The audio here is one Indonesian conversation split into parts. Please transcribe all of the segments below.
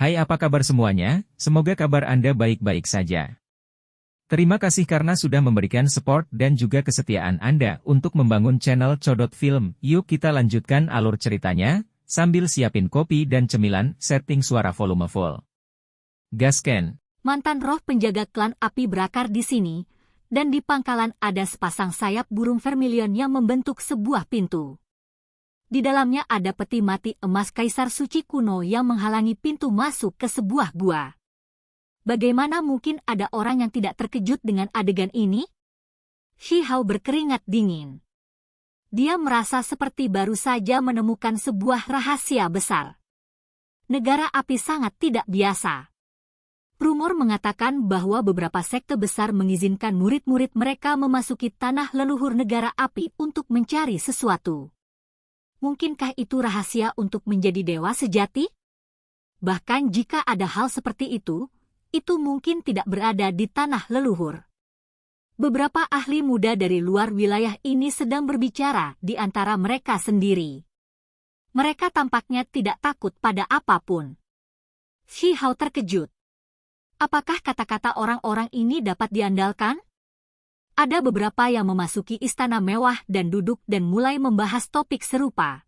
Hai, apa kabar semuanya? Semoga kabar Anda baik-baik saja. Terima kasih karena sudah memberikan support dan juga kesetiaan Anda untuk membangun channel Codot Film. Yuk kita lanjutkan alur ceritanya, sambil siapin kopi dan cemilan, setting suara volume full. Gasken. Mantan roh penjaga klan api berakar di sini, dan di pangkalan ada sepasang sayap burung vermilion yang membentuk sebuah pintu. Di dalamnya ada peti mati emas kaisar suci kuno yang menghalangi pintu masuk ke sebuah gua. Bagaimana mungkin ada orang yang tidak terkejut dengan adegan ini? Shi Hao berkeringat dingin. Dia merasa seperti baru saja menemukan sebuah rahasia besar. Negara api sangat tidak biasa. Rumor mengatakan bahwa beberapa sekte besar mengizinkan murid-murid mereka memasuki tanah leluhur negara api untuk mencari sesuatu. Mungkinkah itu rahasia untuk menjadi dewa sejati? Bahkan jika ada hal seperti itu mungkin tidak berada di tanah leluhur. Beberapa ahli muda dari luar wilayah ini sedang berbicara di antara mereka sendiri. Mereka tampaknya tidak takut pada apapun. Shi Hao terkejut. Apakah kata-kata orang-orang ini dapat diandalkan? Ada beberapa yang memasuki istana mewah dan duduk dan mulai membahas topik serupa.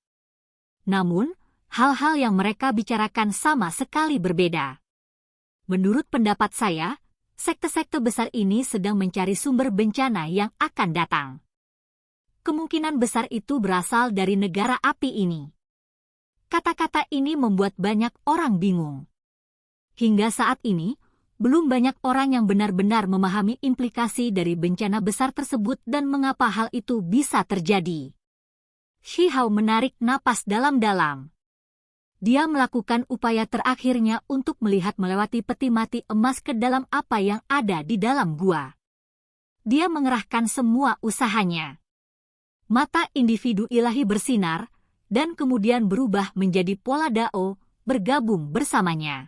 Namun, hal-hal yang mereka bicarakan sama sekali berbeda. Menurut pendapat saya, sekte-sekte besar ini sedang mencari sumber bencana yang akan datang. Kemungkinan besar itu berasal dari negara api ini. Kata-kata ini membuat banyak orang bingung. Hingga saat ini, belum banyak orang yang benar-benar memahami implikasi dari bencana besar tersebut dan mengapa hal itu bisa terjadi. Shi Hao menarik napas dalam-dalam. Dia melakukan upaya terakhirnya untuk melihat melewati peti mati emas ke dalam apa yang ada di dalam gua. Dia mengerahkan semua usahanya. Mata individu ilahi bersinar, dan kemudian berubah menjadi pola Dao, bergabung bersamanya.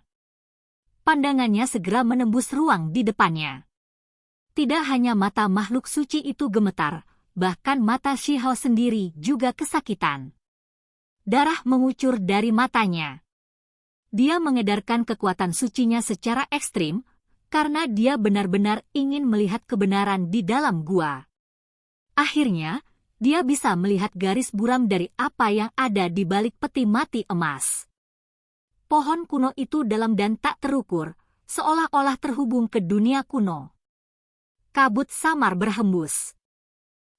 Pandangannya segera menembus ruang di depannya. Tidak hanya mata makhluk suci itu gemetar, bahkan mata Shi Hao sendiri juga kesakitan. Darah mengucur dari matanya. Dia mengedarkan kekuatan sucinya secara ekstrim, karena dia benar-benar ingin melihat kebenaran di dalam gua. Akhirnya, dia bisa melihat garis buram dari apa yang ada di balik peti mati emas. Pohon kuno itu dalam dan tak terukur, seolah-olah terhubung ke dunia kuno. Kabut samar berhembus.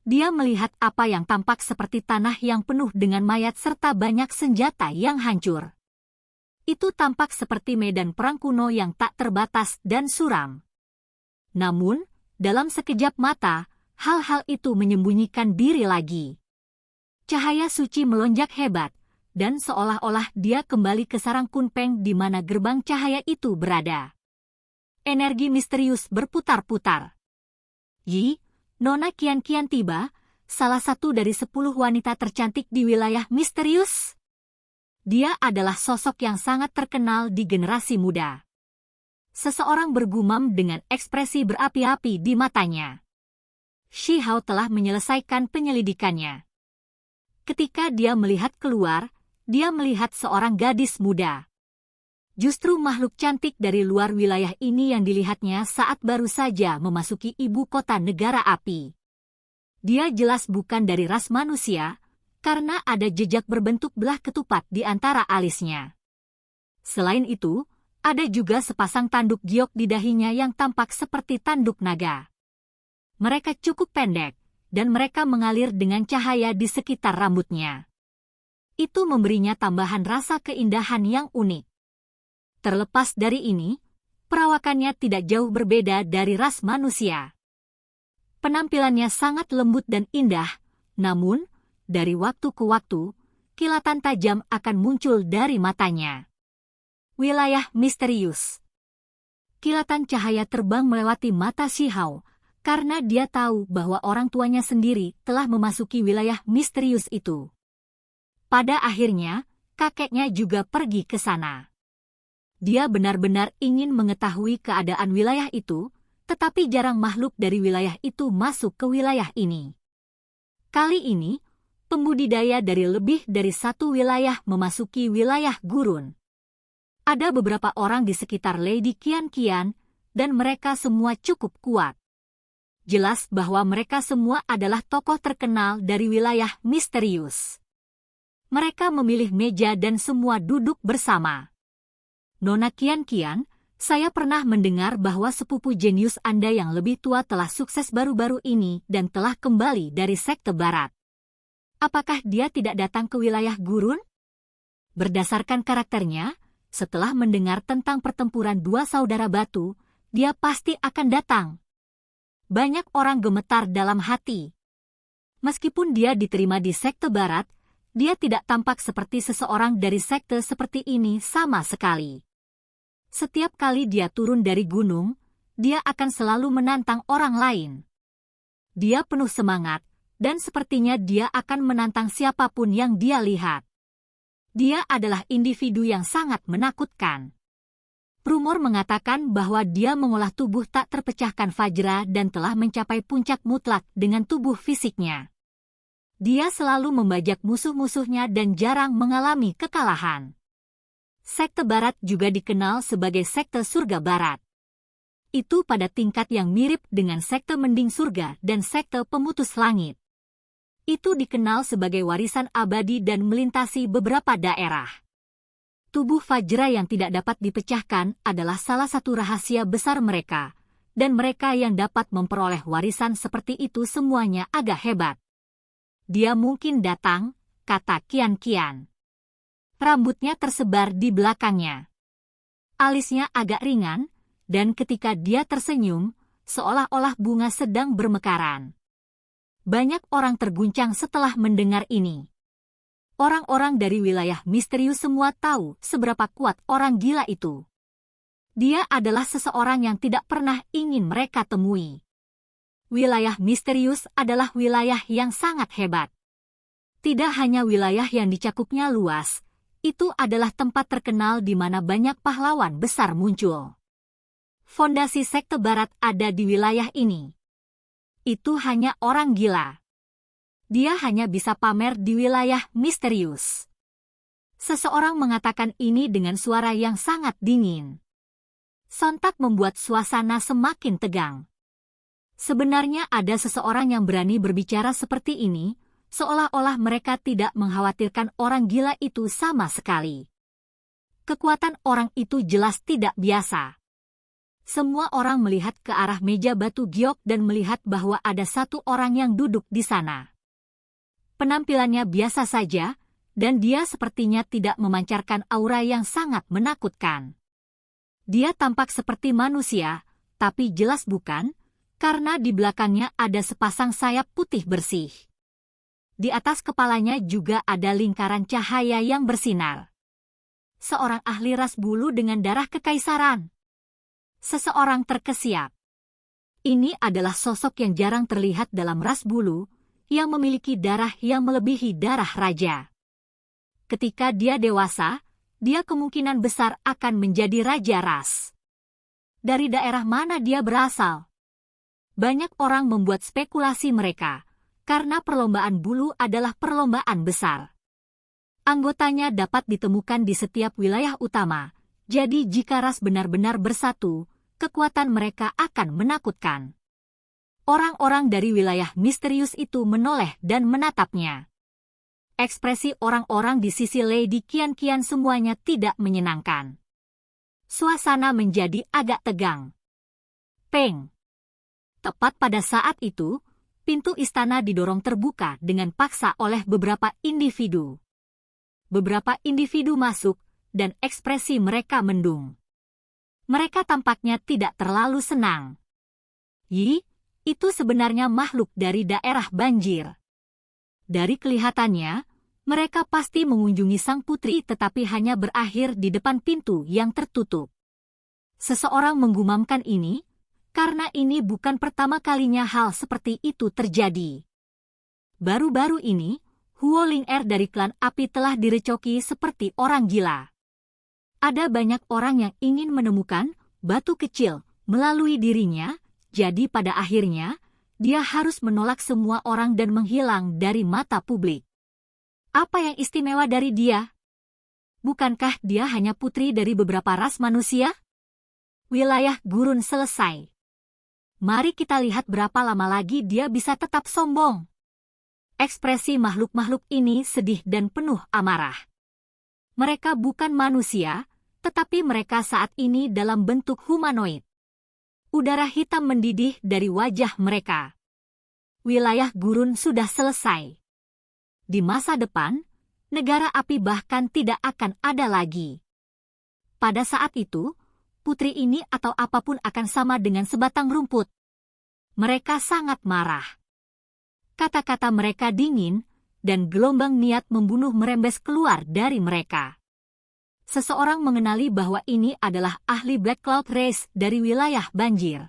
Dia melihat apa yang tampak seperti tanah yang penuh dengan mayat serta banyak senjata yang hancur. Itu tampak seperti medan perang kuno yang tak terbatas dan suram. Namun, dalam sekejap mata, hal-hal itu menyembunyikan diri lagi. Cahaya suci melonjak hebat, dan seolah-olah dia kembali ke sarang Kunpeng di mana gerbang cahaya itu berada. Energi misterius berputar-putar. Yi, Nona Kian-Kian tiba, salah satu dari 10 wanita tercantik di wilayah misterius. Dia adalah sosok yang sangat terkenal di generasi muda. Seseorang bergumam dengan ekspresi berapi-api di matanya. Shi Hao telah menyelesaikan penyelidikannya. Ketika dia melihat keluar, dia melihat seorang gadis muda. Justru makhluk cantik dari luar wilayah ini yang dilihatnya saat baru saja memasuki ibu kota negara api. Dia jelas bukan dari ras manusia, karena ada jejak berbentuk belah ketupat di antara alisnya. Selain itu, ada juga sepasang tanduk giok di dahinya yang tampak seperti tanduk naga. Mereka cukup pendek, dan mereka mengalir dengan cahaya di sekitar rambutnya. Itu memberinya tambahan rasa keindahan yang unik. Terlepas dari ini, perawakannya tidak jauh berbeda dari ras manusia. Penampilannya sangat lembut dan indah, namun, dari waktu ke waktu, kilatan tajam akan muncul dari matanya. Wilayah misterius. Kilatan cahaya terbang melewati mata Shi Hao, karena dia tahu bahwa orang tuanya sendiri telah memasuki wilayah misterius itu. Pada akhirnya, kakeknya juga pergi ke sana. Dia benar-benar ingin mengetahui keadaan wilayah itu, tetapi jarang makhluk dari wilayah itu masuk ke wilayah ini. Kali ini, pembudidaya dari lebih dari satu wilayah memasuki wilayah gurun. Ada beberapa orang di sekitar Lady Qian, dan mereka semua cukup kuat. Jelas bahwa mereka semua adalah tokoh terkenal dari wilayah misterius. Mereka memilih meja dan semua duduk bersama. Nona Qian, saya pernah mendengar bahwa sepupu jenius Anda yang lebih tua telah sukses baru-baru ini dan telah kembali dari sekte barat. Apakah dia tidak datang ke wilayah gurun? Berdasarkan karakternya, setelah mendengar tentang pertempuran dua saudara batu, dia pasti akan datang. Banyak orang gemetar dalam hati. Meskipun dia diterima di sekte barat, dia tidak tampak seperti seseorang dari sekte seperti ini sama sekali. Setiap kali dia turun dari gunung, dia akan selalu menantang orang lain. Dia penuh semangat, dan sepertinya dia akan menantang siapapun yang dia lihat. Dia adalah individu yang sangat menakutkan. Rumor mengatakan bahwa dia mengolah tubuh tak terpecahkan Fajra dan telah mencapai puncak mutlak dengan tubuh fisiknya. Dia selalu membajak musuh-musuhnya dan jarang mengalami kekalahan. Sekte Barat juga dikenal sebagai Sekte Surga Barat. Itu pada tingkat yang mirip dengan Sekte Mending Surga dan Sekte Pemutus Langit. Itu dikenal sebagai warisan abadi dan melintasi beberapa daerah. Tubuh Fajra yang tidak dapat dipecahkan adalah salah satu rahasia besar mereka, dan mereka yang dapat memperoleh warisan seperti itu semuanya agak hebat. Dia mungkin datang, kata Qian. Rambutnya tersebar di belakangnya. Alisnya agak ringan, dan ketika dia tersenyum, seolah-olah bunga sedang bermekaran. Banyak orang terguncang setelah mendengar ini. Orang-orang dari wilayah misterius semua tahu seberapa kuat orang gila itu. Dia adalah seseorang yang tidak pernah ingin mereka temui. Wilayah misterius adalah wilayah yang sangat hebat. Tidak hanya wilayah yang dicakupnya luas, itu adalah tempat terkenal di mana banyak pahlawan besar muncul. Fondasi Sekte Barat ada di wilayah ini. Itu hanya orang gila. Dia hanya bisa pamer di wilayah misterius. Seseorang mengatakan ini dengan suara yang sangat dingin. Sontak membuat suasana semakin tegang. Sebenarnya ada seseorang yang berani berbicara seperti ini, seolah-olah mereka tidak mengkhawatirkan orang gila itu sama sekali. Kekuatan orang itu jelas tidak biasa. Semua orang melihat ke arah meja batu giok dan melihat bahwa ada satu orang yang duduk di sana. Penampilannya biasa saja, dan dia sepertinya tidak memancarkan aura yang sangat menakutkan. Dia tampak seperti manusia, tapi jelas bukan, karena di belakangnya ada sepasang sayap putih bersih. Di atas kepalanya juga ada lingkaran cahaya yang bersinar. Seorang ahli ras bulu dengan darah kekaisaran. Seseorang terkesiap. Ini adalah sosok yang jarang terlihat dalam ras bulu, yang memiliki darah yang melebihi darah raja. Ketika dia dewasa, dia kemungkinan besar akan menjadi raja ras. Dari daerah mana dia berasal? Banyak orang membuat spekulasi mereka, karena perlombaan bulu adalah perlombaan besar. Anggotanya dapat ditemukan di setiap wilayah utama, jadi jika ras benar-benar bersatu, kekuatan mereka akan menakutkan. Orang-orang dari wilayah misterius itu menoleh dan menatapnya. Ekspresi orang-orang di sisi Lady Qian semuanya tidak menyenangkan. Suasana menjadi agak tegang. Peng. Tepat pada saat itu, pintu istana didorong terbuka dengan paksa oleh beberapa individu. Beberapa individu masuk, dan ekspresi mereka mendung. Mereka tampaknya tidak terlalu senang. Itu sebenarnya makhluk dari daerah banjir. Dari kelihatannya, mereka pasti mengunjungi sang putri tetapi hanya berakhir di depan pintu yang tertutup. Seseorang menggumamkan ini, karena ini bukan pertama kalinya hal seperti itu terjadi. Baru-baru ini, Huo Ling dari klan api telah direcoki seperti orang gila. Ada banyak orang yang ingin menemukan batu kecil melalui dirinya, jadi pada akhirnya, dia harus menolak semua orang dan menghilang dari mata publik. Apa yang istimewa dari dia? Bukankah dia hanya putri dari beberapa ras manusia? Wilayah gurun selesai. Mari kita lihat berapa lama lagi dia bisa tetap sombong. Ekspresi makhluk-makhluk ini sedih dan penuh amarah. Mereka bukan manusia, tetapi mereka saat ini dalam bentuk humanoid. Udara hitam mendidih dari wajah mereka. Wilayah gurun sudah selesai. Di masa depan, negara api bahkan tidak akan ada lagi. Pada saat itu, putri ini atau apapun akan sama dengan sebatang rumput. Mereka sangat marah. Kata-kata mereka dingin, dan gelombang niat membunuh merembes keluar dari mereka. Seseorang mengenali bahwa ini adalah ahli Black Cloud Race dari wilayah banjir.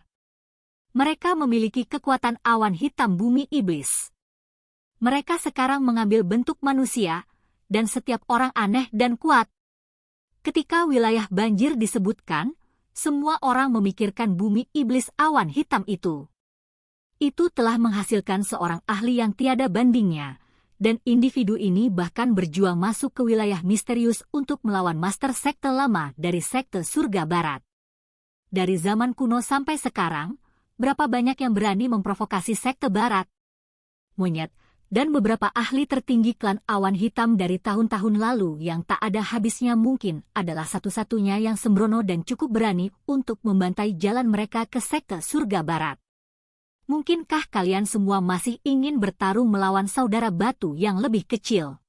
Mereka memiliki kekuatan awan hitam bumi iblis. Mereka sekarang mengambil bentuk manusia, dan setiap orang aneh dan kuat. Ketika wilayah banjir disebutkan, semua orang memikirkan bumi iblis awan hitam itu. Itu telah menghasilkan seorang ahli yang tiada bandingnya, dan individu ini bahkan berjuang masuk ke wilayah misterius untuk melawan master sekte lama dari sekte surga barat. Dari zaman kuno sampai sekarang, berapa banyak yang berani memprovokasi sekte barat? Monyet, dan beberapa ahli tertinggi klan awan hitam dari tahun-tahun lalu yang tak ada habisnya mungkin adalah satu-satunya yang sembrono dan cukup berani untuk membantai jalan mereka ke sekte surga barat. Mungkinkah kalian semua masih ingin bertarung melawan saudara batu yang lebih kecil?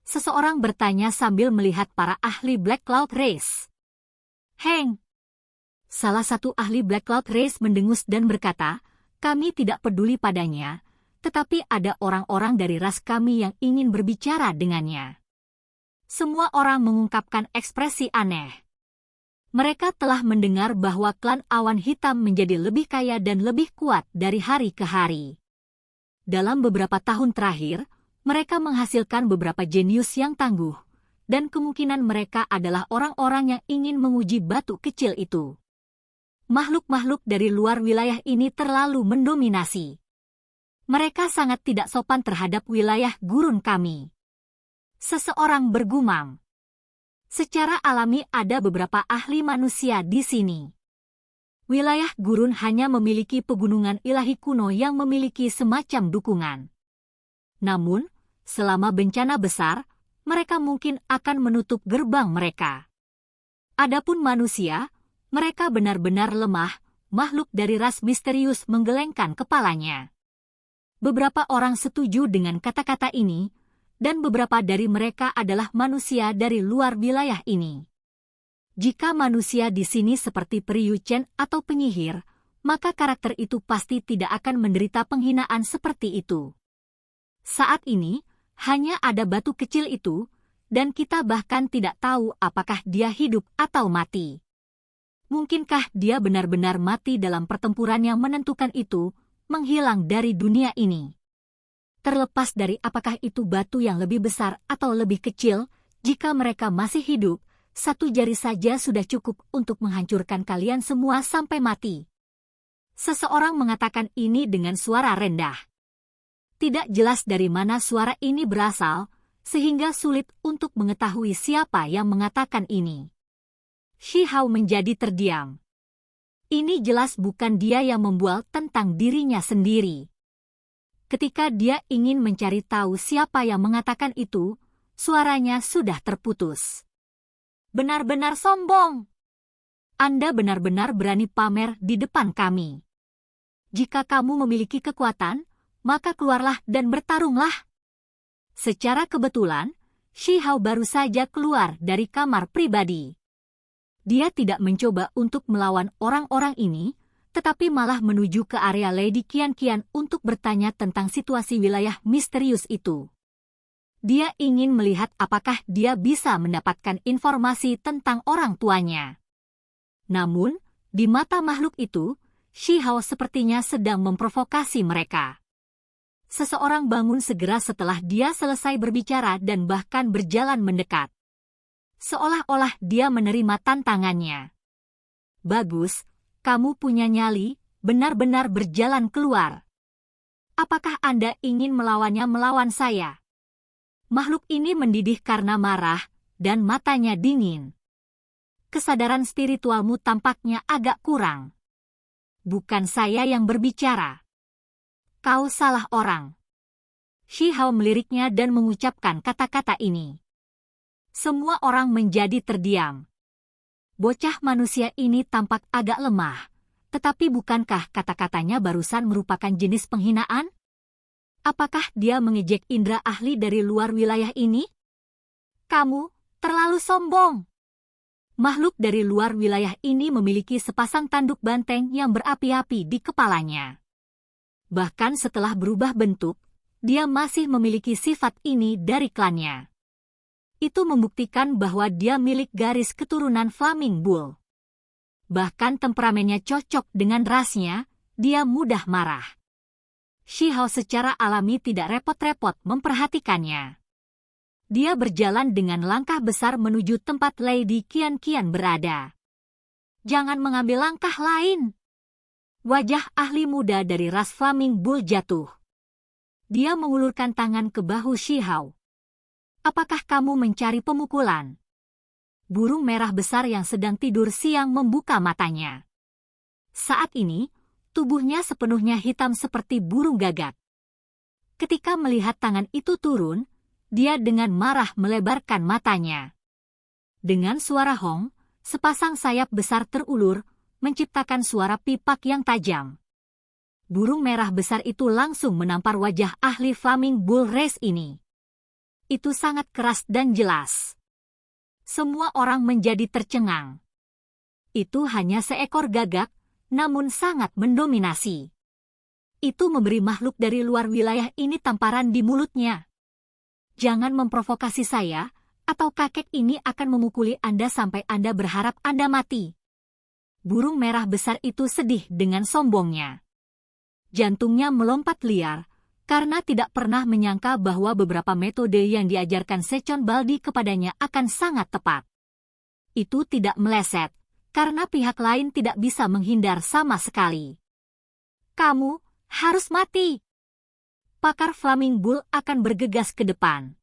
Seseorang bertanya sambil melihat para ahli Black Cloud Race. Heng! Salah satu ahli Black Cloud Race mendengus dan berkata, kami tidak peduli padanya, tetapi ada orang-orang dari ras kami yang ingin berbicara dengannya. Semua orang mengungkapkan ekspresi aneh. Mereka telah mendengar bahwa klan awan hitam menjadi lebih kaya dan lebih kuat dari hari ke hari. Dalam beberapa tahun terakhir, mereka menghasilkan beberapa jenius yang tangguh, dan kemungkinan mereka adalah orang-orang yang ingin menguji batu kecil itu. Makhluk-makhluk dari luar wilayah ini terlalu mendominasi. Mereka sangat tidak sopan terhadap wilayah gurun kami. Seseorang bergumam. Secara alami ada beberapa ahli manusia di sini. Wilayah gurun hanya memiliki pegunungan ilahi kuno yang memiliki semacam dukungan. Namun, selama bencana besar, mereka mungkin akan menutup gerbang mereka. Adapun manusia, mereka benar-benar lemah, makhluk dari ras misterius menggelengkan kepalanya. Beberapa orang setuju dengan kata-kata ini, dan beberapa dari mereka adalah manusia dari luar wilayah ini. Jika manusia di sini seperti peri Yuchen atau penyihir, maka karakter itu pasti tidak akan menderita penghinaan seperti itu. Saat ini, hanya ada batu kecil itu, dan kita bahkan tidak tahu apakah dia hidup atau mati. Mungkinkah dia benar-benar mati dalam pertempuran yang menentukan itu, menghilang dari dunia ini? Terlepas dari apakah itu batu yang lebih besar atau lebih kecil, jika mereka masih hidup, satu jari saja sudah cukup untuk menghancurkan kalian semua sampai mati. Seseorang mengatakan ini dengan suara rendah. Tidak jelas dari mana suara ini berasal, sehingga sulit untuk mengetahui siapa yang mengatakan ini. Shi Hao menjadi terdiam. Ini jelas bukan dia yang membual tentang dirinya sendiri. Ketika dia ingin mencari tahu siapa yang mengatakan itu, suaranya sudah terputus. Benar-benar sombong. Anda benar-benar berani pamer di depan kami. Jika kamu memiliki kekuatan, maka keluarlah dan bertarunglah. Secara kebetulan, Shi Hao baru saja keluar dari kamar pribadi. Dia tidak mencoba untuk melawan orang-orang ini, tetapi malah menuju ke area Lady Qian-Qian untuk bertanya tentang situasi wilayah misterius itu. Dia ingin melihat apakah dia bisa mendapatkan informasi tentang orang tuanya. Namun, di mata makhluk itu, Shi Hao sepertinya sedang memprovokasi mereka. Seseorang bangun segera setelah dia selesai berbicara dan bahkan berjalan mendekat. Seolah-olah dia menerima tantangannya. Bagus. Kamu punya nyali, benar-benar berjalan keluar. Apakah Anda ingin melawan saya? Makhluk ini mendidih karena marah, dan matanya dingin. Kesadaran spiritualmu tampaknya agak kurang. Bukan saya yang berbicara. Kau salah orang. Shi Hao meliriknya dan mengucapkan kata-kata ini. Semua orang menjadi terdiam. Bocah manusia ini tampak agak lemah, tetapi bukankah kata-katanya barusan merupakan jenis penghinaan? Apakah dia mengejek indera ahli dari luar wilayah ini? Kamu terlalu sombong. Makhluk dari luar wilayah ini memiliki sepasang tanduk banteng yang berapi-api di kepalanya. Bahkan setelah berubah bentuk, dia masih memiliki sifat ini dari klannya. Itu membuktikan bahwa dia milik garis keturunan Flaming Bull. Bahkan temperamennya cocok dengan rasnya, dia mudah marah. Shi Hao secara alami tidak repot-repot memperhatikannya. Dia berjalan dengan langkah besar menuju tempat Lady Qian berada. Jangan mengambil langkah lain. Wajah ahli muda dari ras Flaming Bull jatuh. Dia mengulurkan tangan ke bahu Shi Hao. Apakah kamu mencari pemukulan? Burung merah besar yang sedang tidur siang membuka matanya. Saat ini, tubuhnya sepenuhnya hitam seperti burung gagak. Ketika melihat tangan itu turun, dia dengan marah melebarkan matanya. Dengan suara hong, sepasang sayap besar terulur, menciptakan suara pipak yang tajam. Burung merah besar itu langsung menampar wajah ahli Flaming Bull Race ini. Itu sangat keras dan jelas. Semua orang menjadi tercengang. Itu hanya seekor gagak, namun sangat mendominasi. Itu memberi makhluk dari luar wilayah ini tamparan di mulutnya. Jangan memprovokasi saya, atau kakek ini akan memukuli Anda sampai Anda berharap Anda mati. Burung merah besar itu sedih dengan sombongnya. Jantungnya melompat liar, karena tidak pernah menyangka bahwa beberapa metode yang diajarkan Sechon Baldi kepadanya akan sangat tepat. Itu tidak meleset, karena pihak lain tidak bisa menghindar sama sekali. Kamu harus mati. Pakar Flaming Bull akan bergegas ke depan.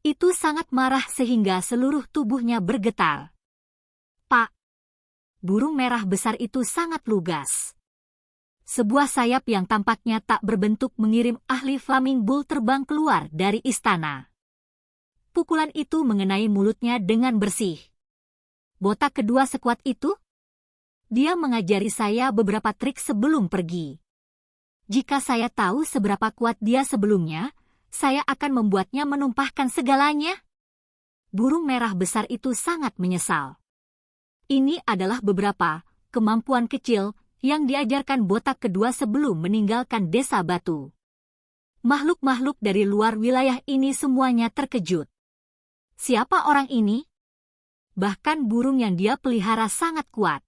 Itu sangat marah sehingga seluruh tubuhnya bergetar. Pak! Burung merah besar itu sangat lugas. Sebuah sayap yang tampaknya tak berbentuk mengirim ahli Flaming Bull terbang keluar dari istana. Pukulan itu mengenai mulutnya dengan bersih. Botak kedua sekuat itu? Dia mengajari saya beberapa trik sebelum pergi. Jika saya tahu seberapa kuat dia sebelumnya, saya akan membuatnya menumpahkan segalanya. Burung merah besar itu sangat menyesal. Ini adalah beberapa kemampuan kecil yang diajarkan botak kedua sebelum meninggalkan desa batu. Makhluk-makhluk dari luar wilayah ini semuanya terkejut. Siapa orang ini? Bahkan burung yang dia pelihara sangat kuat.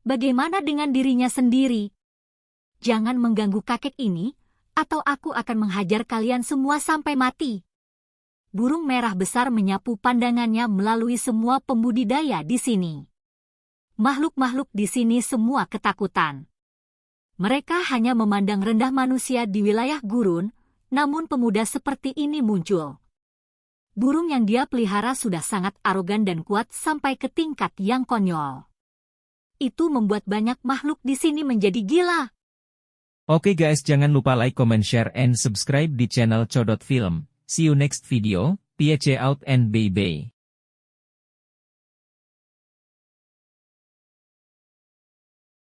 Bagaimana dengan dirinya sendiri? Jangan mengganggu kakek ini, atau aku akan menghajar kalian semua sampai mati. Burung merah besar menyapu pandangannya melalui semua pembudidaya di sini. Makhluk-makhluk di sini semua ketakutan. Mereka hanya memandang rendah manusia di wilayah gurun, namun pemuda seperti ini muncul. Burung yang dia pelihara sudah sangat arogan dan kuat sampai ke tingkat yang konyol. Itu membuat banyak makhluk di sini menjadi gila. Oke guys, jangan lupa like, comment, share, and subscribe di channel Codot Film. See you next video, PHC out and bye-bye.